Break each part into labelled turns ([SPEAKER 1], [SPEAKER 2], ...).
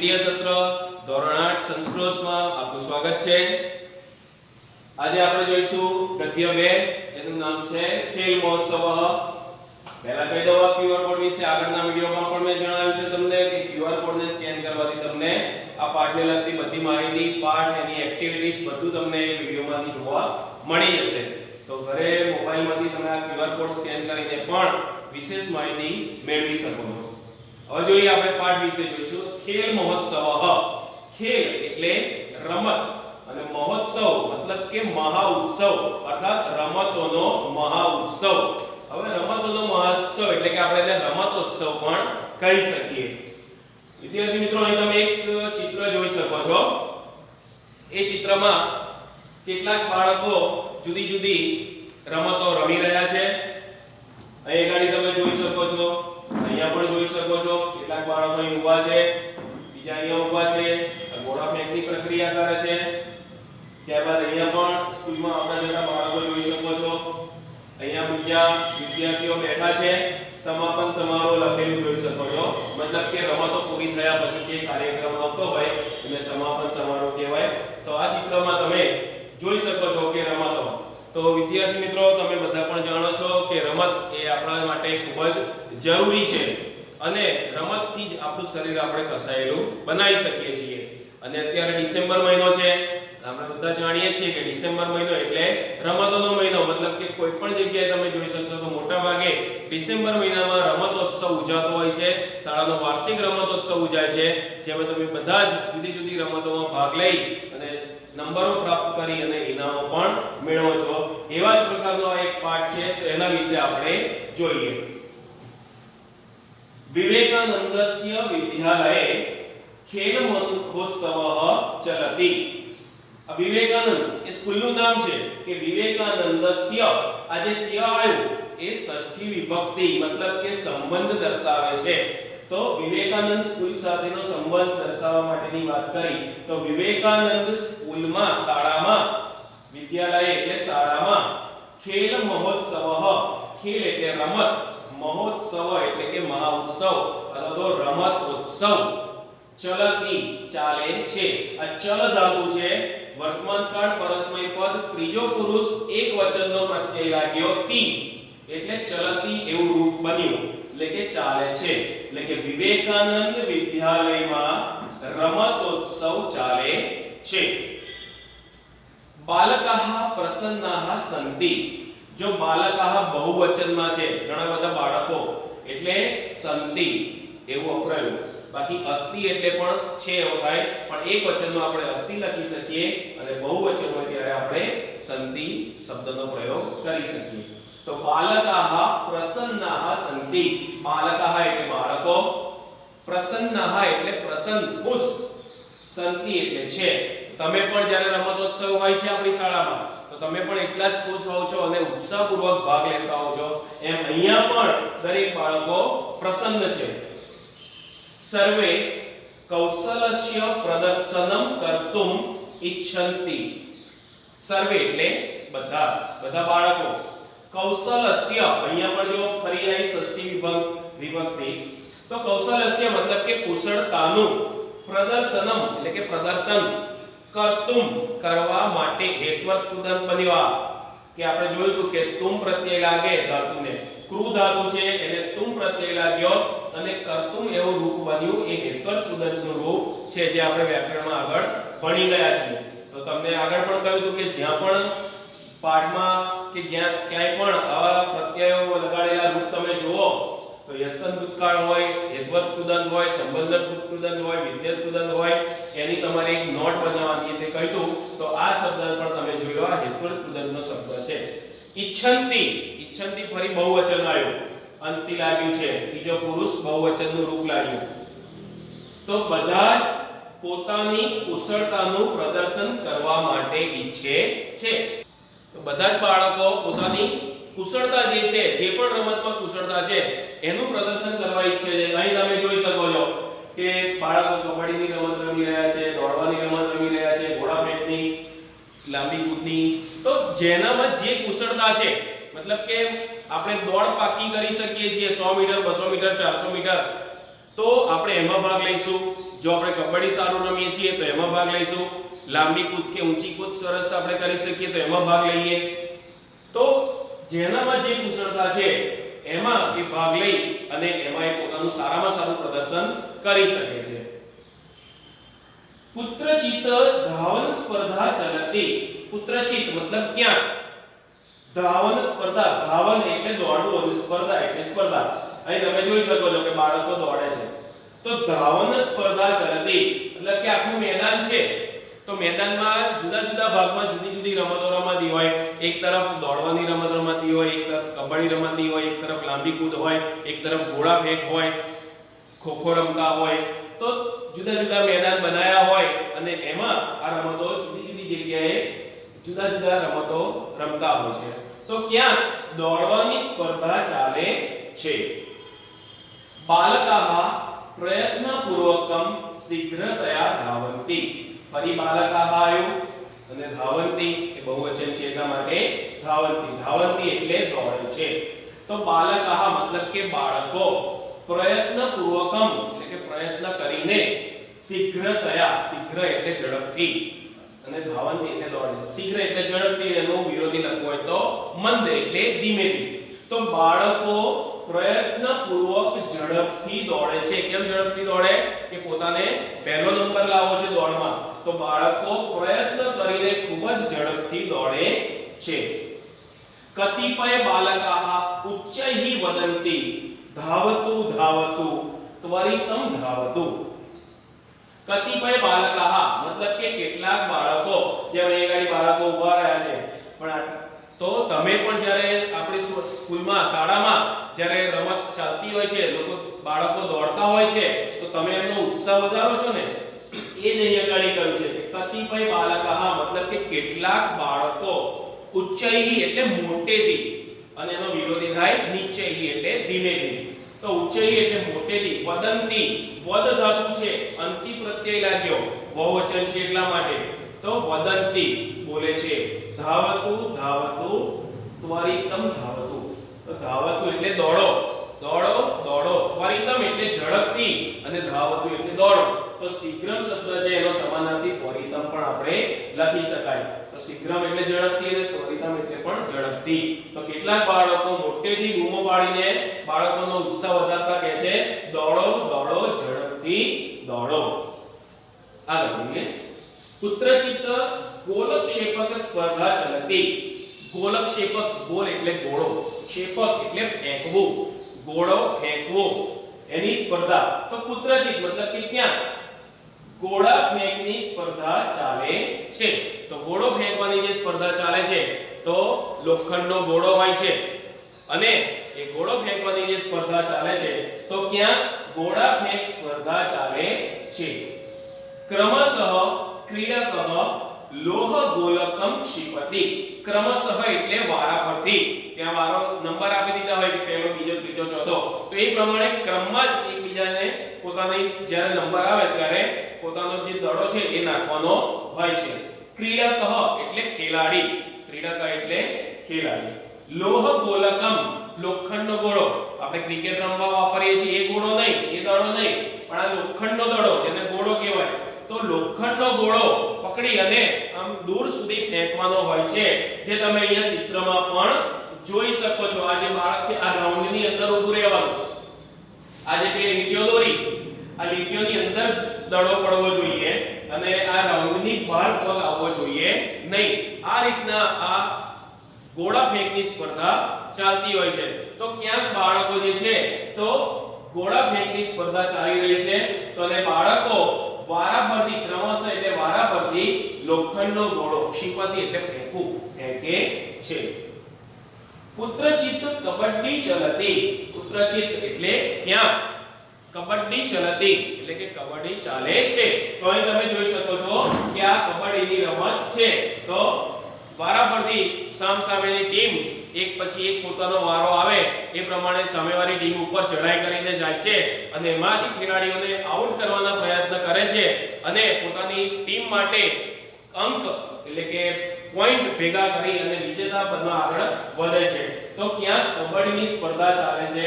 [SPEAKER 1] દ્વિતીય સત્ર ધોરણ 8 સંસ્કૃતમાં આપનું સ્વાગત છે। આજે આપણે જોઈશું ગદ્ય 2 જેનું નામ છે ખેલ મહોત્સવ। પહેલા કહી દઉં QR કોડ વિશે। આગળના વિડિયોમાં પણ મેં જણાવ્યું છે તમને કે QR કોડને સ્કેન કરવાથી તમને આ પાઠને લગતી બધી માહિતી, પાઠ, એની એક્ટિવિટીઝ બધું તમને વિડિયોમાંથી જોવા મળી જશે। તો ઘરે મોબાઈલમાંથી તમે આ QR કોડ સ્કેન કરીને પણ વિશેષ માહિતી મેળવી શકો છો। હવે જોઈએ આપણે પાઠ વિશે જોઈશું ખેલ મહોત્સવ। ખેલ એટલે રમત અને મહોત્સવ મતલબ કે મહા ઉત્સવ અર્થાત રમતોનો મહા ઉત્સવ। હવે રમતોનો મહોત્સવ એટલે કે આપણે એને રમતોત્સવ પણ કહી શકીએ। વિદ્યાર્થી મિત્રો અહીં તમે એક ચિત્ર જોઈ શકો છો। એ ચિત્રમાં કેટલાક બાળકો જુદી જુદી રમતો રમી રહ્યા છે। અહીં ગાડી તમે જોઈ શકો છો, અહીંયા પણ જોઈ શકો છો। કેટલાક બાળકો અહીં ઊભા છે, બીજા અહીંયા ઊભા છે, ઘોડા ફેંકની પ્રક્રિયા કરે છે। ત્યારબાદ અહીંયા પણ સ્કૂલમાં આવતા જતા બાળકો જોઈ શકો છો। અહીંયા બીજા વિદ્યાર્થીઓ બેઠા છે, સમાપન સમારોહ લખેલું જોઈ શકો છો। મતલબ કે રમતો પૂરી થયા પછી જે કાર્યક્રમ આવતો હોય એને સમાપન સમારોહ કહેવાય। તો આ ચિત્રમાં તમે જોઈ શકો છો કે રમતો। તો વિદ્યાર્થી મિત્રો તમે બધા પણ જાણો છો કે રમત એ આપણા માટે ખૂબ જ જરૂરી છે અને રમતથી જ આપણું શરીર આપણે કસાયેલું બનાવી શકીએ છીએ। અને અત્યારે ડિસેમ્બર મહિનો છે, આપણે બધા જાણીએ છીએ કે ડિસેમ્બર મહિનો એટલે રમતોનો મહિનો। મતલબ કે કોઈ પણ જગ્યાએ તમે જોઈ શકશો તો મોટા ભાગે ડિસેમ્બર મહિનામાં રમતોત્સવ ઉજવાતો હોય છે। શાળાનો વાર્ષિક રમતોત્સવ ઉજાય છે, જેમાં તમે બધા જ જુદી જુદી રમતોમાં ભાગ લઈ અને નંબરો પ્રાપ્ત કરી અને ઇનામો પણ મેળવો છો। એવા જ પ્રકારનો એક પાઠ છે, તો એના વિશે આપણે જોઈએ। વિવેકાનંદસ્ય વિદ્યાલયે ખેલ મહોત્સવ ચલતિ। વિવેકાનંદ એ સ્કૂલનું નામ છે કે વિવેકાનંદસ્ય। આ જે સ્ય આવ્યું એ ષષ્ઠી વિભક્તિ મતલબ કે સંબંધ દર્શાવે છે। તો વિવેકાનંદ સ્કૂલ સાથેનો સંબંધ દર્શાવવા માટેની વાત કરી તો વિવેકાનંદ સ્કૂલમાં, શાળામાં, વિદ્યાલય એટલે શાળામાં ખેલ મહોત્સવ, ખેલ એટલે રમત, મહોત્સવ એટલે કે મહા ઉત્સવ અથવા તો રમતોત્સવ, ચલતી ચાલે છે। આ ચલ ધાતુ છે, વર્તમાન કાળ પરસ્મય પદ, ત્રીજો પુરુષ એક વચનનો પ્રત્યય લાગ્યો તી એટલે ચલતી એવું રૂપ બન્યું એટલે કે ચાલે છે। એટલે કે વિવેકાનંદ વિદ્યાલયમાં રમતોત્સવ ચાલે છે। બાલકાઃ પ્રસન્નાઃ સંતિ। જો બાલકાઃ બહુવચનમાં છે, ઘણા બધા બાળકો એટલે સંતિ એવું વપરાયું। બાકી અસ્તિ એટલે પણ છે એવું થાય, પણ એક વચનમાં આપણે અસ્તિ લખી શકીએ અને બહુવચન હોય ત્યારે આપણે સંતિ શબ્દનો પ્રયોગ કરી શકીએ। તો બાલકાઃ પ્રસન્નાઃ સંતિ। બાલકાઃ એટલે બાળકો, પ્રસન્નાઃ એટલે પ્રસન્ન, ખુશ, સંતિ એટલે છે। તમે પણ જ્યારે રમતોત્સવ હોય છે આપણી શાળામાં તો તમે પણ એટલા જ ખુશ હોવ છો અને ઉત્સાહપૂર્વક ભાગ લેતા હોવ છો। એમ અહીંયા પણ દરેક બાળકો પ્રસન્ન છે। સર્વે કૌશલસ્ય પ્રદર્શનમ કર્તુમ ઇચ્છન્તિ। સર્વે એટલે બધા, બધા બાળકો, કૌશલસ્ય અહીંયા પણ જો ફરી આવી ષષ્ઠી વિભક્તિ તો કૌશલસ્ય મતલબ કે કુશળતાનું, પ્રદર્શનમ એટલે કે પ્રદર્શન, કર્તુમ કરવા માટે, હેત્વર્થ કૃદંત બન્યો। કે આપણે જોયું કે તુમ પ્રત્યય લાગે ધાતુને, કૃ ધાતુ છે એને તુમ પ્રત્યય લાગ્યો અને કર્તુમ એવું રૂપ બન્યું। એ હેત્વર્થ કૃદંતનું રૂપ છે જે આપણે વ્યાકરણમાં આગળ ભણી ગયા છીએ। તો તમને આગળ પણ કહ્યું હતું કે જ્યાં પણ પાઠમાં કે ક્યાંય પણ આવા પ્રત્યયો લગાડેલા રૂપ તમે જુઓ તો યસ્તન ભૂતકાળ હોય, હેત્વર્થ કૃદંત હોય, સંબંધક કૃદંત હોય, વિધેય કૃદંત હોય, એની તમારે એક નોટ બનાવવાની છે। કહ્યું તો આ શબ્દ પણ તમે જોઈ લો, આ હેત્વર્થ કૃદંતનો શબ્દ છે। ઇચ્છન્તિ, ઇચ્છન્તિ ફરી બહુવચન આવ્યું, અંતિ લાગ્યું છે, ત્રીજો પુરુષ બહુવચનનું રૂપ લાગ્યું। તો બધા જ પોતાની કુશળતાનું પ્રદર્શન કરવા માટે ઈચ્છે છે। તો બધા જ બાળકો પોતાની કુશળતા જે છે, જે પણ રમતમાં કુશળતા છે એનું પ્રદર્શન કરવા ઈચ્છે છે। અહીં તમે જોઈ શકો છો કે બાળકો કબડ્ડીની રમત રમી રહ્યા છે, દોડવાની રમત રમી રહ્યા છે, ઘોડા ફેંકની, લાંબી કૂદની। તો જેનામાં જે કુશળતા છે, મતલબ કે આપણે દોડ પાકી કરી શકીએ છીએ 100 મીટર, 200 મીટર, 400 મીટર, તો આપણે એમાં ભાગ લઈશું। જો આપણે કબડ્ડી સારું રમીએ છીએ તો એમાં ભાગ લઈશું, લાંબી કૂદ કે ઊંચી કૂદ સરસ આપણે કરી શકીએ તો એમાં ભાગ લઈએ. તો જેનામાં જે કુશળતા છે એમાં એ ભાગ લઈ અને એમાં એ પોતાનું સારામાં સારું પ્રદર્શન કરી શકે છે. कुत्रचित धावन स्पर्धा चलती. कुत्रचित मतलब क्या? धावन स्पर्धा. धावन એટલે દોડવું અને સ્પર્ધા એટલે સ્પર્ધા. અહીં તમે જોઈ શકો છો કે બાળકો દોડે છે. તો ધાવન સ્પર્ધા ચલતી એટલે કે આખું મેદાન છે. તો મેદાનમાં જુદા જુદા ભાગમાં જુદી જુદી રમતો રમાતી હોય. એક તરફ દોડવાની રમત રમાતી હોય, એક તરફ કબડ્ડી રમાતી હોય, એક તરફ લાંબી કૂદ હોય, એક તરફ ગોળા ફેંક હોય, ખોખો રમતા હોય. તો જુદા જુદા મેદાન બનાયા હોય અને એમાં આ રમતો જુદી જુદી જગ્યાએ જુદા જુદા રમતો રમતા હોય છે. તો ક્યાં દોડવાની સ્પર્ધા ચાલે છે. બાલકાઃ પ્રયત્નપૂર્વકમ શીઘ્રતયા ધાવન્તિ. ફરી બાલકાઃ આવ્યું અને ધાવન્તિ એ બહુવચન છે એટલા માટે ધાવન્તિ. ધાવન્તિ એટલે દોડે છે. તો બાલકાઃ મતલબ કે બાળકો, પ્રયત્નપૂર્વકમ એટલે કે પ્રયત્ન કરીને, શીઘ્રતયા શીઘ્ર એટલે ઝડપથી અને ધાવન્તિ એટલે દોડે. શીઘ્ર એટલે ઝડપથી, એનો વિરોધી લખવો હોય તો મંદ એટલે ધીમેથી. તો બાળકો પ્રયત્નપૂર્વક ઝડપથી દોડે છે. કેમ ઝડપથી દોડે? કે પોતાને પહેલો નંબર લાવવો છે દોડમાં. તો બાળકો પ્રયત્ન કરીને ખૂબ જ ઝડપથી દોડે છે. કતિપય બાલકાઃ ઉચ્ચૈઃ વદન્તિ ધાવતુ ધાવતુ ત્વરિતમ ધાવતુ. કતિપય બાલકાઃ મતલબ કે કેટલાક બાળકો, જેમ અહીંયા બાળકો ઊભા રહ્યા છે, પણ તો તમે પણ જ્યારે આપણી સ્કૂલમાં શાળામાં જ્યારે રમત ચાલતી હોય છે, બાળકો દોડતા હોય છે, તો તમે એમનો ઉત્સાહ વધારો છો ને. એ જ અહીંયા આગળ કહ્યું છે કે કતિપય બાલકાઃ મતલબ કે કેટલાક બાળકો, ઉચ્ચૈઃ એટલે મોટેથી અને એનો વિરોધી થાય નીચૈઃ એટલે ધીમેથી. તો ઉચ્ચૈઃ એટલે મોટેથી, વદંતી વદ ધાતુ છે, અંતિ પ્રત્યય લાગ્યો, બહુવચન છે એટલા માટે. તો વદંતી બોલે છે. ધાવતુ ધાવતુ ત્વરિતમ ધાવતુ. તો ધાવતુ એટલે દોડો, દોડો દોડો. ત્વરિતમ એટલે ઝડપથી અને ધાવતુ એટલે દોડો. તો શીઘ્રમ શબ્દ છે એનો સમાનાર્થી ત્વરિતમ પણ આપણે લખી શકાય. તો શીઘ્રમ એટલે ઝડપથી અને ત્વરિતમ એટલે પણ ઝડપથી. તો કેટલાક બાળકો મોટેથી બૂમો પાડીને બાળકોનો ઉત્સાહ વધારતા કહે છે દોડો દોડો ઝડપથી દોડો. આગળ જોઈએ. કુત્રચિત ગોલક્ષેપક સ્પર્ધા ચલતી. ગોલક્ષેપક, ગોલ એટલે ગોળો, ક્ષેપક એટલે ફેંકવું, ગોળો ફેંકવો, એની સ્પર્ધા. તો કુત્રચિત મતલબ કે ક્યાં ગોળા ફેંકની સ્પર્ધા ચાલે છે. તો ગોળો ફેંકવાની જે સ્પર્ધા ચાલે છે, તો લોખંડનો ગોળો હોય છે અને એ ગોળો ફેંકવાની જે સ્પર્ધા ચાલે છે, તો ક્યાં ગોળા ફેંક સ્પર્ધા ચાલે છે. ક્રમશઃ ક્રીડકઃ લોહ ગોલકમ ક્ષિપતિ. ક્રમશઃ એટલે વારા પરથી, ત્યાં વારો નંબર આપી દીધા હોય કે પહેલો, બીજો, ત્રીજો, ચોથો, તો એ પ્રમાણે ક્રમમાં જ એકબીજાને પોતાની જ્યારે નંબર આવે ત્યારે પોતાનો જે દડો છે એ નાખવાનો હોય છે. ક્રીડકઃ એટલે ખેલાડી, ક્રીડક એટલે ખેલાડી. લોહ ગોલકમ લોખંડનો ગોળો, આપણે ક્રિકેટ રમવા વાપરીએ છીએ એ ગોળો નહીં, એ દડો નહીં, પણ આ લોખંડનો દડો જેને ગોળો કહેવાય. તો લોખંડનો ગોળો પકડી અને આમ દૂર સુધી ફેંકવાનો હોય છે, જે તમે અહીંયા ચિત્રમાં પણ જોઈ શકો છો. આ જે બાળક છે આ રાઉન્ડની અંદર ઊભું રહેવાનું. આ જે બે લીટીઓ દોરી, આ લીટીઓની અંદર દડો પડવો જોઈએ અને આ રાઉન્ડની બહાર પગ આવવો જોઈએ નહીં. આ રીતના આ ગોળા ફેંકની સ્પર્ધા ચાલતી હોય છે. તો ક્યાંક બાળકો જે છે તો ગોળા ફેંકની સ્પર્ધા ચાલી રહી છે, તો અને બાળકો વારાફરતી, ક્રમશઃ એટલે વારાફરતી લોખંડનો ગોળો, ક્ષિપતિ એટલે ફેંકવું, ફેંકે છે. કુત્રચિત કબડ્ડી ચલતી. કુત્રચિત એટલે ક્યાં કબડ્ડી ચલતી એટલે કે કબડ્ડી ચાલે છે. તો અહીં તમે જોઈ શકો છો કે આ કબડ્ડીની રમત છે. તો વારાફરતી સામસામેની ટીમ એક પછી એક પોતાનો વારો આવે એ પ્રમાણે સામેવાળી ટીમ ઉપર ચડાઈ કરીને જાય છે અને એમાંથી ખેલાડીઓને આઉટ કરવાના પ્રયત્ન કરે છે અને પોતાની ટીમ માટે અંક એટલે કે પોઈન્ટ ભેગા કરી અને વિજેતા બનવા આગળ વધે છે. તો ક્યાં કબડ્ડીની સ્પર્ધા ચાલે છે.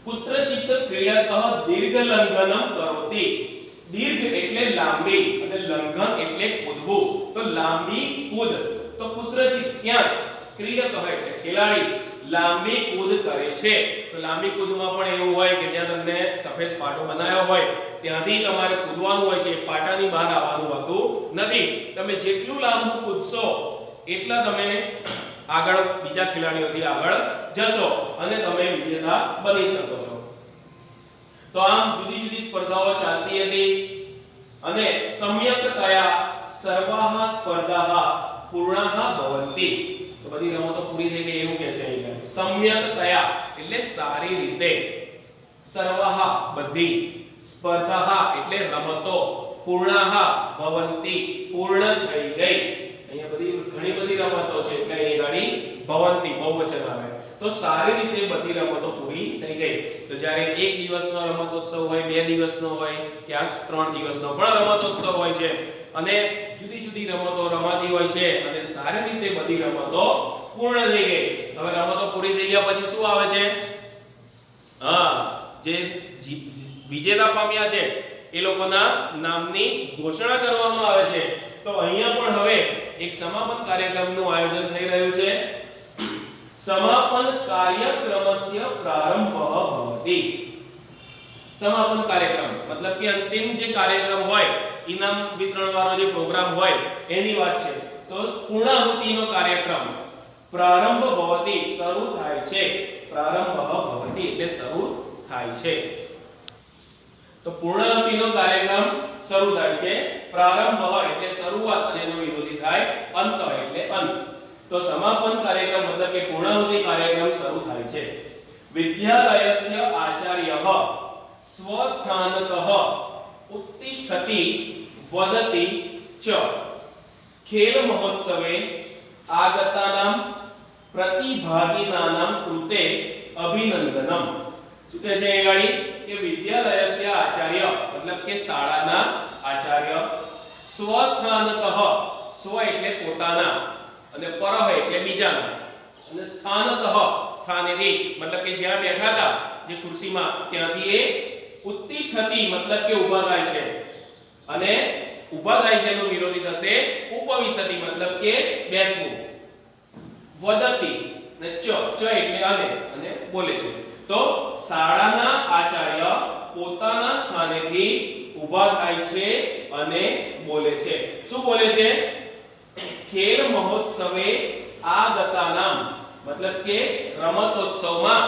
[SPEAKER 1] કુત્રચિત ક્રીડકઃ દીર્ઘ લંઘનમ કરોતિ. દીર્ઘ એટલે લાંબી અને લંઘન એટલે કૂદવું. તો લાંબી કૂદ, તો કુદ્રજીત ત્યાં ક્રીડક હોય એટલે ખેલાડી લાંબી કૂદ કરે છે. તો લાંબી કૂદમાં પણ એવું હોય કે જ્યાં તમને સફેદ પાટો બનાવ્યો હોય ત્યાંથી તમારે કૂદવાનું હોય છે, પાટાની બહાર આવવાનું હોતું નથી. તમે જેટલું લાંબુ કૂદશો એટલા તમે આગળ બીજા ખેલાડીઓથી આગળ જશો અને તમે વિજેતા બની શકો છો. તો આમ જુદી જુદી સ્પર્ધાઓ ચાલતી હતી અને સમ્યક્તયા સર્વાહ સ્પર્ધાઃ પૂર્ણાઃ ભવન્તિ. તો બધી રમતો પૂરી થઈ ગઈ એવું કહે છે અહીં. સમ્યક્તયા એટલે સારી રીતે, સર્વાહ બધી, સ્પર્ધાઃ એટલે રમતો, પૂર્ણાઃ ભવન્તિ પૂર્ણ થઈ ગઈ. અહીંયા બધી ઘણી બધી રમતો છે એટલે અહીં ગાડી ભવન્તિ બહુવચન આવે. તો સારી રીતે બધી રમતો પૂરી થઈ ગઈ. તો જ્યારે એક દિવસનો રમતોત્સવ હોય, 2 દિવસનો હોય, ક્યાંક 3 દિવસનો પણ રમતોત્સવ હોય છે અને જુદી જુદી રમતો રમાતી હોય છે અને સારી રીતે બધી રમતો પૂર્ણ થઈ ગઈ. હવે રમતો પૂરી થઈ ગયા પછી શું આવે છે? જે વિજેતા પામ્યા છે એ લોકોના નામની ઘોષણા કરવામાં આવે છે. તો અહીંયા પણ હવે એક સમાપન કાર્યક્રમનું આયોજન થઈ રહ્યું છે. સમાપન કાર્યક્રમસ્ય પ્રારંભઃ ભવતિ. સમાપન કાર્યક્રમ મતલબ કે અંતિમ જે કાર્યક્રમ હોય, ઇનામ વિતરણ વાળો જે પ્રોગ્રામ હોય એની વાત છે. તો પૂર્ણાહુતિનો કાર્યક્રમ પ્રારંભ ભવતિ શરૂ થાય છે. પ્રારંભઃ ભવતિ એટલે શરૂ થાય છે. તો પૂર્ણાહુતિનો કાર્યક્રમ શરૂ થાય છે. પ્રારંભ એટલે શરૂઆત અને એનો વિરોધી થાય અંત એટલે અંત. તો સમાપન કાર્યક્રમ મતલબ કે પૂર્ણાહુતિ કાર્યક્રમ શરૂ થાય છે. વિદ્યાલયસ્ય આચાર્યઃ સ્વસ્થાનતઃ ઉત્તિષ્ઠતિ વદતિ ચ ખેલ મહોત્સવે આગતાનામ પ્રતિભાગીનાનામ કૃતે અભિનંદનમ. શું કહે છે એ ગાડી કે વિદ્યાલયસ્ય આચાર્ય મતલબ કે શાળાના આચાર્ય સ્વસ્થાનતઃ, સ્વ એટલે પોતાના અને પરહ એટલે બીજાના અને સ્થાનતઃ સ્થાનેથી મતલબ કે જ્યાં બેઠા હતા જે ખુરશીમાં ત્યાંથી એ ઉત્તિષ્ઠતિ મતલબ કે ઊભા થાય છે અને ઊભા થાય છે એનો વિરોધી થશે ઉપવિશતિ મતલબ કે બેસવું. વદતિ ને ચ એટલે અને બોલે છે. તો શાળાના આચાર્ય પોતાના સ્થાનેથી ઊભા થાય છે અને બોલે છે. શું બોલે છે? ખેલ મહોત્સવે આગતાનામ મતલબ કે રમતોત્સવમાં,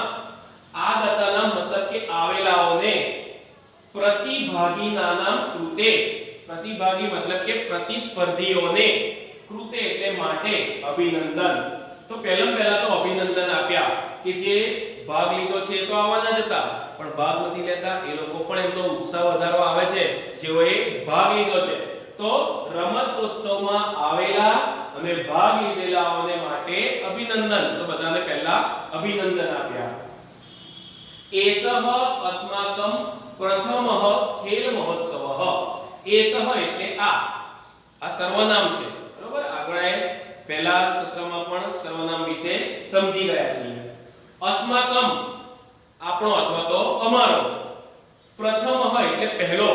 [SPEAKER 1] આગતાનામ મતલબ કે આવેલાઓને, પ્રતિભાગીનાનામ કૃતે, પ્રતિભાગી મતલબ કે પ્રતિસ્પર્ધીઓને, કૃતે એટલે માટે, અભિનંદન. તો પહેલા તો અભિનંદન આપ્યા કે જે ભાગ લીધો છે તો આવવાના જ હતા પણ ભાગ નથી લેતા એ લોકો પણ એમનો ઉત્સાહ વધારવા આવે છે જેઓએ ભાગ લીધો છે. તો રમતોત્સવમાં આવેલા અને ભાગ લીધેલાઓને માટે અભિનંદન. તો બધાને પહેલા અભિનંદન આપ્યા. એસહ અસ્માકમ પ્રથમઃ ખેલ મહોત્સવઃ. એસહ એટલે આ સર્વનામ છે બરોબર. આગળ પહેલા સત્રમાં પણ સર્વનામ વિશે સમજી ગયા છીએ. અસ્માકમ આપણો અથવા તો અમારો, પ્રથમઃ એટલે પહેલો,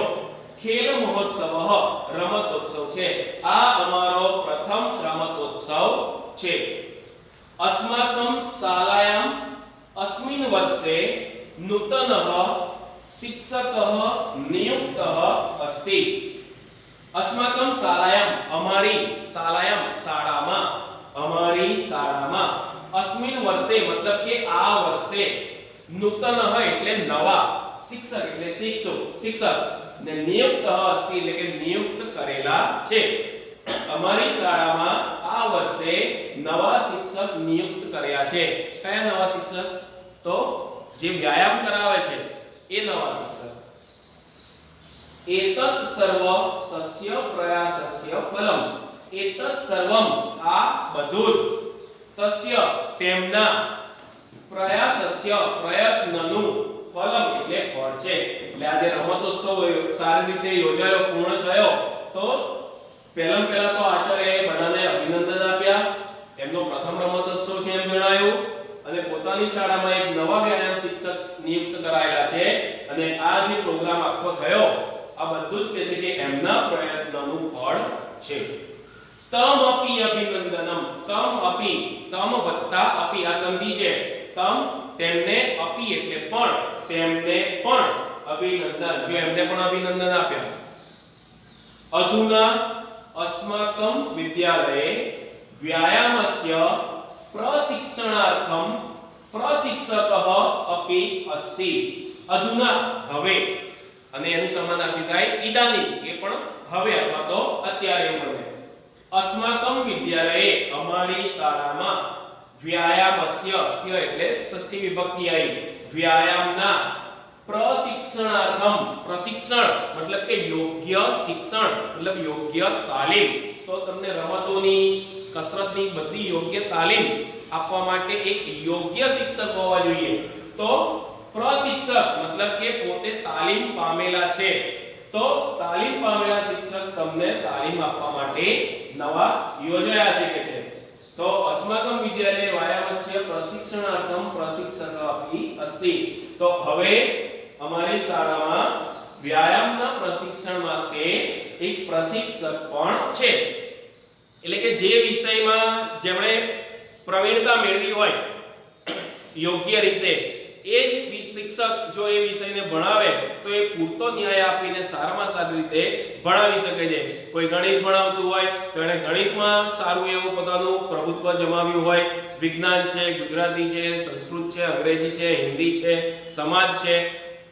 [SPEAKER 1] ખેલ મહોત્સવ રમતોત્સવ છે. આ અમારો પ્રથમ રમતોત્સવ છે. અસ્માકમ શાલાયામ अस्मिन् वर्षे नूतनः शिक्षकः नियुक्तः अस्ति. अस्माकं शालायाम અમારી શાલાયામ શાળામાં, અમારી શાળામાં, अस्मिन् वर्षे મતલબ કે આ વર્ષે, નૂતનઃ એટલે નવા, શિક્ષક એટલે શિક્ષક ને નિયુક્તઃ અસ્તિ એટલે કે નિયુક્ત કરેલા છે. અમારી શાળામાં આ વર્ષે નવા શિક્ષક નિયુક્ત કર્યા છે. કયા નવા શિક્ષક? તો જે વ્યાયામ કરાવે છે એ નવા શિક્ષક. એતત સર્વ તસ્ય પ્રયાસસ્ય ફલમ. એતત સર્વમ આ બધું જ, તસ્ય તેમના, પ્રયાસસ્ય પ્રયત્નનું, ફલમ એટલે ફળ છે. એટલે આજે રમતોત્સવ સારી રીતે યોજાયો, પૂર્ણ થયો. તો પહેલા તો આચાર્યએ બધાને અભિનંદન આપ્યા, એમનો પ્રથમ રમતોત્સવ છે એમ જણાયું અને પોતાની શાળામાં એક નવા વ્યાયામ શિક્ષક નિયુક્ત કરાયેલા છે અને આ જે પ્રોગ્રામ આખો થયો આ બધું જ કહે છે કે એમના પ્રયત્નનું ફળ છે. તમ અપી અભિનંદનમ, તમ અપી, તમ વત્તા અપી આ સંધિ છે. તમ તેમને, અપી એટલે પણ, તેમને પણ અભિનંદન, જો એમને પણ અભિનંદન આપ્યા. અધુના अस्माकं विद्यालये व्यायामस्य प्रशिक्षणार्थं प्रशिक्षकः अपि अस्ति. अधुना હવે, અને એનું સમાનાર્થી થાય ઇદાનીમ, એ પણ હવે અથવા તો અત્યારે એમ બને. अस्माकं विद्यालये અમારી શાળામાં, વ્યાયામસ્ય, સ્ય એટલે ષષ્ઠી વિભક્તિ આવી, વ્યાયામના, प्रशिक्षणार्थम, प्रशिक्षण मतलब के योग्य शिक्षण मतलब योग्य तालीम. तो તમને રમતોની, કસરતની બધી યોગ્ય તાલીમ આપવા માટે એક યોગ્ય શિક્ષક હોવા જોઈએ. તો પ્રશિક્ષક મતલબ કે પોતે તાલીમ પામેલા છે. તો તાલીમ પામેલા શિક્ષક તમને તાલીમ આપવા માટે નવા યોજાયા છે કે છે. તો अस्माकं विद्यालये व्यायामस्य प्रशिक्षणार्थं प्रशिक्षकः अपि अस्ति. तो હવે અમારી શાળામાં વ્યાયામના પ્રશિક્ષણ માટે એક પ્રશિક્ષક પણ છે. એટલે કે જે વિષયમાં જેમણે પ્રવીણતા મેળવી હોય યોગ્ય રીતે, એ જ શિક્ષક જો એ વિષયને ભણાવે તો એ પૂરતો ન્યાય આપીને સારામાં સારી રીતે ભણાવી શકે છે. કોઈ ગણિત ભણાવતું હોય તો એને ગણિતમાં સારું એવું પોતાનું પ્રભુત્વ જમાવ્યું હોય, વિજ્ઞાન છે, ગુજરાતી છે, સંસ્કૃત છે, અંગ્રેજી છે, હિન્દી છે, સમાજ છે,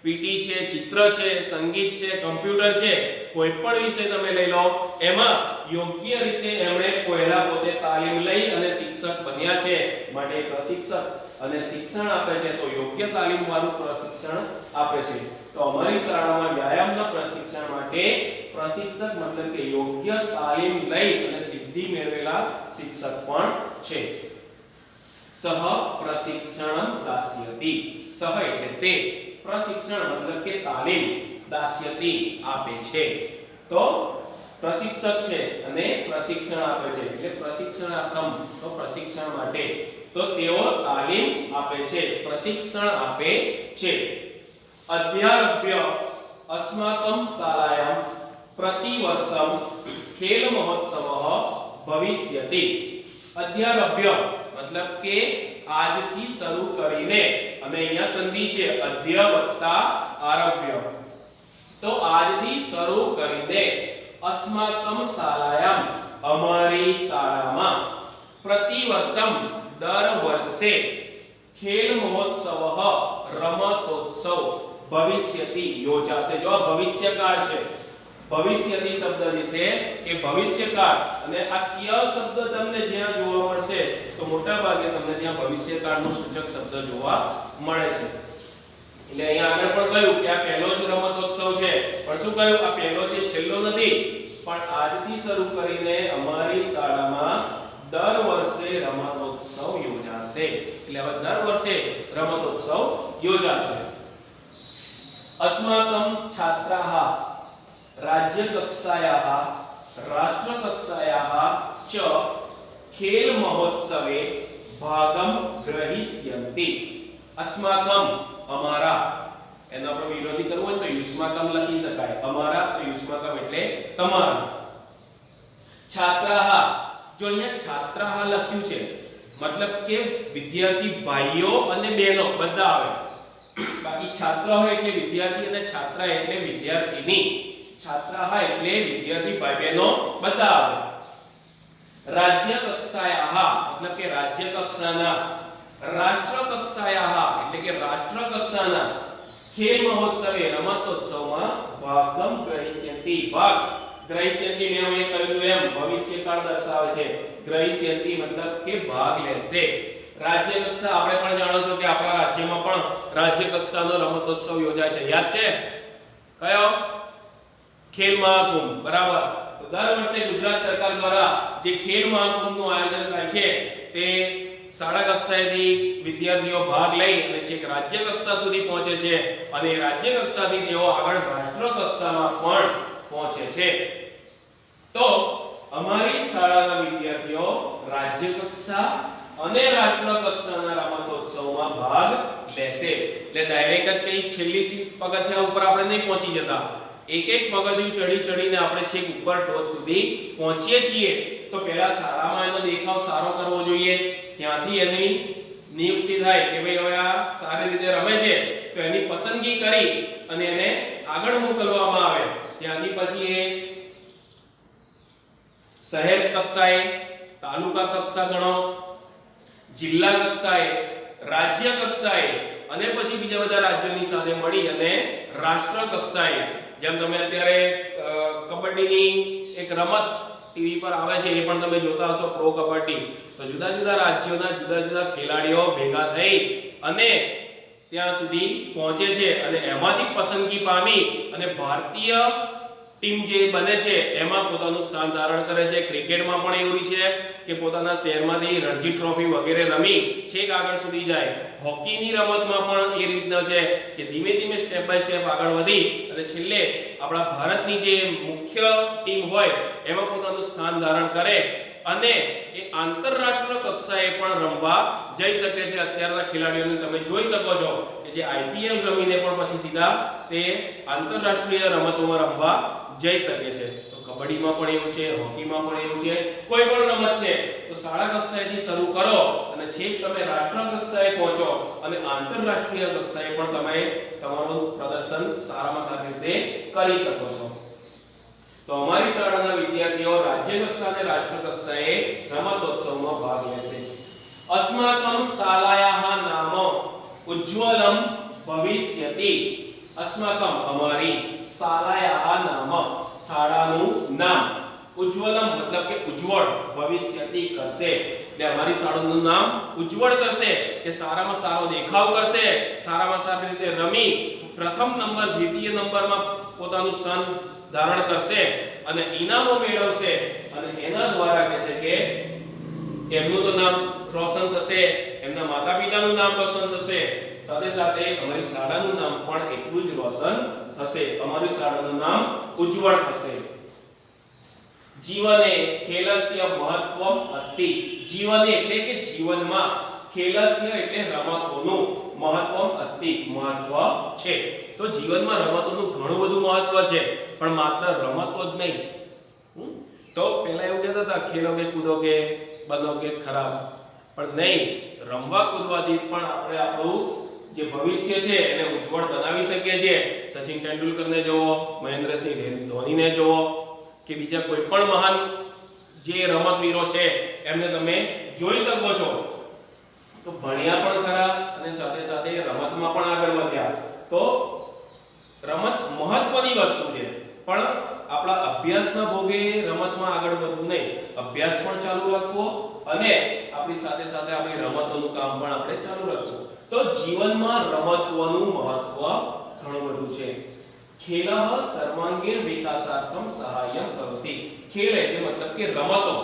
[SPEAKER 1] પીટી છે, ચિત્ર છે, સંગીત છે, કમ્પ્યુટર છે, કોઈ પણ વિષય તમે લઈ લો, એમાં યોગ્ય રીતે એમણે પહેલા પોતે તાલીમ લઈ અને શિક્ષક બન્યા છે. માટે પ્રશિક્ષક અને શિક્ષણ આપે છે તો યોગ્ય તાલીમ વાળું પ્રશિક્ષણ આપે છે. તો અમારી શાળામાં વ્યાયામના પ્રશિક્ષણ માટે પ્રશિક્ષક મતલબ કે યોગ્ય તાલીમ લઈ અને સિદ્ધિ મેળવેલા શિક્ષક પણ છે. સહ પ્રશિક્ષણમ દાસ્યતિ, સહ એટલે તે, પ્રશિક્ષણ મતલબ કે તાલીમ, દાસ્યતિ આપે છે. તો પ્રશિક્ષક છે અને પ્રશિક્ષણ આપે છે એટલે પ્રશિક્ષણાર્થમ, તો પ્રશિક્ષણ માટે, તો તેઓ તાલીમ આપે છે, પ્રશિક્ષણ આપે છે. અધ્યારભ્ય अस्माकं शालायां प्रतिवर्षं खेल महोत्सवः भविष्यति. अध्यारभ्य मतलब के આજથી શરૂ કરીને, અને અહીંયા સંધિ છે અધ્ય વત્તા આરભ્ય, તો આજથી શરૂ કરીને अस्माकं शालायां અમારી શાળામાં प्रतिवर्षं દર વર્ષે ખેલ મહોત્સવ રમતોત્સવ ભવિષ્યતિ યોજાશે. જો આ ભવિષ્યકાળ છે, ભવિષ્યતિ શબ્દ જે છે એ ભવિષ્યકાળ, અને આ સ્ય શબ્દ તમને જ્યાં જોવા મળશે તો મોટા ભાગે તમને ત્યાં ભવિષ્યકાળનું સૂચક શબ્દ જોવા મળે છે. એટલે અહીંયા આગળ પણ કહ્યું કે આ પહેલો જ રમતોત્સવ છે, પણ શું કહ્યું, આ પહેલો છે, છેલ્લો નથી. પણ આજથી શરૂ કરીને અમારી શાળામાં દર વર્ષે રમતોત્સવ યોજાશે. એટલે હવે દર વર્ષે રમતોત્સવ યોજાશે. अस्माकं छात्राः राज्यकक्षायाः राष्ट्रकक्षायाः च खेल महोत्सवे भागं ग्रहीष्यन्ति. अस्माकं અમારા, એનો આપણે વિરોધી કરવો હોય તો યુષ્માકમ લખી શકાય. અમારા તો યુષ્માકમ એટલે તમારા. છાત્રાહ, જો અહીંયા છાત્રાહ લખ્યું છે મતલબ કે વિદ્યાર્થી ભાઈઓ અને બહેનો બધા આવે. બાકી છાત્ર હોય એટલે વિદ્યાર્થી અને છાત્રા એટલે વિદ્યાર્થીની. છાત્રાહ એટલે વિદ્યાર્થી ભાઈ બહેનો બધા આવે. રાજ્ય કક્ષાયાહ મતલબ કે રાજ્ય કક્ષાના, રાષ્ટ્ર કક્ષાયાહ એટલે કે રાષ્ટ્ર કક્ષાના ખેલ મહોત્સવે રમતોત્સવમાં ભાગમ ગ્રહિષ્યન્તિ. ભાગ ગ્રહિષ્યન્તિ મેં હવે કહ્યું એમ ભવિષ્યકાળ દર્શાવે છે. ગ્રહિષ્યન્તિ મતલબ કે ભાગ લેશે. રાજ્ય કક્ષા આપણે પણ જાણો છો કે આપણા રાજ્યમાં પણ રાજ્ય કક્ષાનો રમતોત્સવ યોજાય છે. યાદ છે કયો? ખેલ મહાકુંભ, બરાબર. તો દર વર્ષે ગુજરાત સરકાર દ્વારા જે ખેલ મહાકુંભનું આયોજન થાય છે તે શાળા કક્ષાએથી વિદ્યાર્થીઓ ભાગ લઈ અને છેક રાજ્ય કક્ષા સુધી પહોંચે છે, અને રાજ્ય કક્ષાથી તેઓ આગળ રાષ્ટ્ર કક્ષામાં પણ પહોંચે છે. તો અમારી શાળાના વિદ્યાર્થીઓ રાજ્ય કક્ષા અને રાષ્ટ્ર કક્ષાના રમતોત્સવમાં ભાગ લેશે. એટલે ડાયરેક્ટ જ કઈ છેલ્લી પગથિયા ઉપર આપણે નહીં પહોંચી જતા, એક એક પગથિયું ચડી ચડીને આપણે છેક ઉપર ટોચ સુધી પહોંચીએ છીએ તો પહેલા શાળામાં એનો દેખાવ સારો કરવો જોઈએ, ત્યાંથી એની નિયુક્તિ થાય કે ભાઈ હવે આ સારી રીતે રમે છે તો એની પસંદગી કરી અને એને આગળ મોકલવામાં આવે, ત્યાંથી પછી એ શહેર કક્ષાએ, તાલુકા કક્ષા ગણો, જિલ્લા કક્ષાએ, રાજ્ય કક્ષાએ અને પછી બીજા બધા રાજ્યોની સાથે મળી અને રાષ્ટ્ર કક્ષાએ, જેમ તમે અત્યારે કબડ્ડીની એક રમત ટીવી પર આવે છે એ પણ તમે જોતા હશો, પ્રો કબડ્ડી, તો જુદા જુદા રાજ્યોના જુદા જુદા ખેલાડીઓ ભેગા થઈ અને ત્યાં સુધી પહોંચે છે અને એમાંથી પસંદગી પામી અને ભારતીય ટીમ જે બને છે એમાં પોતાનું સ્થાન ધારણ કરે છે. ક્રિકેટમાં પણ એવું છે કે પોતાના શહેરમાંથી રણજી ટ્રોફી વગેરે રમી છેક આગળ સુધી જાય. હોકીની રમતમાં પણ એ રીતના છે કે ધીમે ધીમે સ્ટેપ બાય સ્ટેપ આગળ વધી અને છેલ્લે આપણા ભારતની જે મુખ્ય ટીમ હોય એમાં પોતાનું સ્થાન ધારણ કરે અને એ આંતરરાષ્ટ્રીય કક્ષાએ પણ રમવા જઈ શકે છે. અત્યારના ખેલાડીઓને તમે જોઈ શકો છો કે જે આઈપીએલ રમીને પણ પછી સીધા તે આંતરરાષ્ટ્રીય રમતોમાં રમવા જઈ શકે છે. તો કબડ્ડીમાં પણ એવું છે, હોકીમાં પણ એવું છે, કોઈ પણ રમત છે તો શાળા કક્ષાએથી શરૂ કરો અને છેક તમે રાષ્ટ્ર કક્ષાએ પહોંચો અને આંતરરાષ્ટ્રીય કક્ષાએ પણ તમે તમારું પ્રદર્શન સારામાં સારી રીતે કરી શકો છો. તો અમારી શાળાના વિદ્યાર્થીઓ રાજ્ય કક્ષા અને રાષ્ટ્ર કક્ષાએ રમતોત્સવમાં ભાગ લેશે. અસ્માકમ શાલાયાહ નામ ઉજ્જવલમ ભવિષ્યતિ. અસ્માકમ અમારી, શાલાયાહ નામ શાળાનું નામ, ઉજ્જવલમ મતલબ કે ઉજ્જવળ, ભવિષ્યતિ કરશે એટલે અમારી શાળાનું નામ ઉજ્જવળ કરશે કે સારામાં સારો દેખાવ કરશે, સારામાં સારી રીતે રમી પ્રથમ નંબર દ્વિતીય નંબરમાં પોતાનું સ્થાન ધારણ કરશે અને ઇનામો મેળવશે અને એના દ્વારા કહે છે કે એમનું તો નામ રોશન થશે, એમના માતા-પિતાનું નામ રોશન થશે, સાથે સાથે અમારી શાળાનું નામ પણ એટલું જ રોશન થશે, અમારી શાળાનું નામ ઉજ્જવળ થશે. જીવને ખેલસ્ય મહત્વમ અસ્તિ. જીવને એટલે કે જીવનમાં, ખેલસ્ય એટલે રમતોનું, મહત્વમ અસ્તિ મહત્વ છે. તો જીવનમાં રમતોનું ઘણું બધું મહત્વ છે પણ માત્ર રમતો જ નહીં. તો પહેલા એવું કહેતા હતા ખેલો કે કૂદો કે બનો કે ખરાબ, પણ નહીં, રમવા કૂદવાથી પણ આપણે આપણું જે ભવિષ્ય છે એને ઉજ્જવળ બનાવી શકીએ છીએ. સચિન તેંડુલકરને જોવો, મહેન્દ્રસિંહ ધોનીને જોવો કે બીજા કોઈ પણ મહાન જે રમતવીરો છે એમને તમે જોઈ શકો છો. તો ભણ્યા પણ ખરા અને સાથે સાથે રમતમાં પણ આગળ વધ્યા. તો રમત મહત્વની વસ્તુ છે પણ આપણા અભ્યાસના ભોગે રમતમાં આગળ વધવું નહીં, અભ્યાસ પણ ચાલુ રાખવો અને આપણી સાથે સાથે આપણી રમતોનું કામ પણ આપણે ચાલુ રાખવું. તો જીવનમાં રમતોનું મહત્વ ઘણું બધું છે. ખેલઃ સર્વાંગીણ વિકાસાર્થમ સહાયમ કરોતિ. ખેલ એટલે મતલબ કે રમતો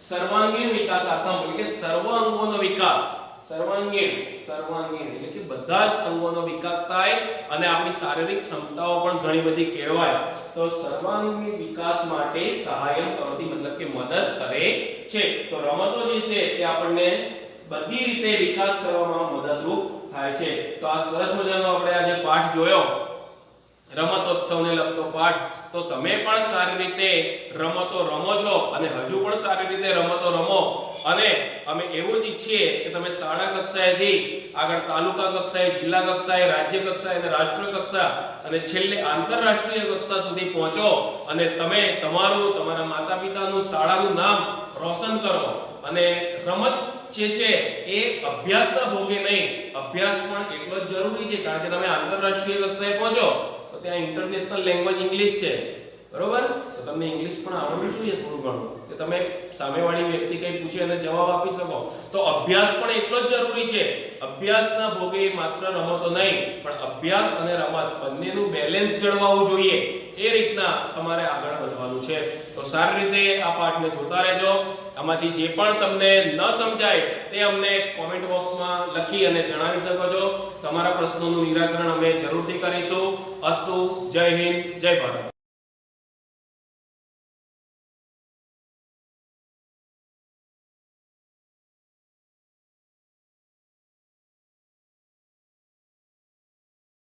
[SPEAKER 1] સર્વાંગીણ વિકાસાર્થમ એટલે કે સર્વ અંગોનો વિકાસ, સર્વાંગીણ એટલે કે બધા જ અંગોનો વિકાસ થાય અને આપણી શારીરિક ક્ષમતાઓ પણ ઘણી બધી કેળવાય. તો સર્વાંગીણ વિકાસ માટે સહાયમ કરોતિ મતલબ કે મદદ કરે છે. તો રમતો જે છે તે આપણને બધી રીતે વિકાસ કરવામાં મદદરૂપ થાય છે. તો આ સરસ મજાનો આપણે આજે પાઠ જોયો, રમતોત્સવને લગતો પાઠ. તો તમે પણ સારી રીતે રમતો રમો છો અને હજુ પણ સારી રીતે રમતો રમો અને અમે એવું જ ઈચ્છીએ કે તમે શાળા કક્ષાએથી આગળ તાલુકા કક્ષાએ, જિલ્લા કક્ષાએ, રાજ્ય કક્ષાએ અને રાષ્ટ્ર કક્ષા અને છેલ્લે આંતરરાષ્ટ્રીય કક્ષા સુધી પહોંચો અને તમે તમારું, તમારા માતા-પિતાનું, શાળાનું નામ રોશન કરો. અને રમત જે છે એ અભ્યાસના ભોગે નહીં, અભ્યાસ પણ એટલો જ જરૂરી છે કારણ કે તમે આંતરરાષ્ટ્રીય કક્ષાએ પહોંચો તો ત્યાં ઇન્ટરનેશનલ લેંગ્વેજ ઇંગ્લિશ છે, બરોબર? તો તમને ઇંગ્લિશ પણ આવડવું જોઈએ થોડું ઘણું કે તમે સામેવાળી વ્યક્તિ કંઈ પૂછે અને જવાબ આપી શકો. તો અભ્યાસ પણ એટલો જ જરૂરી છે. અભ્યાસના ભોગે માત્ર રમતો નહીં પણ અભ્યાસ અને રમત બંનેનું બેલેન્સ જળવાવું જોઈએ. એ રીતના તમારે આગળ વધવાનું છે. તો સારી રીતે આ પાઠને જોતા રહેજો. આમાંથી જે પણ તમને ન સમજાય તે અમને કોમેન્ટ બોક્સમાં લખી અને જણાવી શકો છો. તમારા પ્રશ્નોનું નિરાકરણ અમે જરૂરથી કરીશું. અસ્તુ. જય હિન્દ, જય ભારત.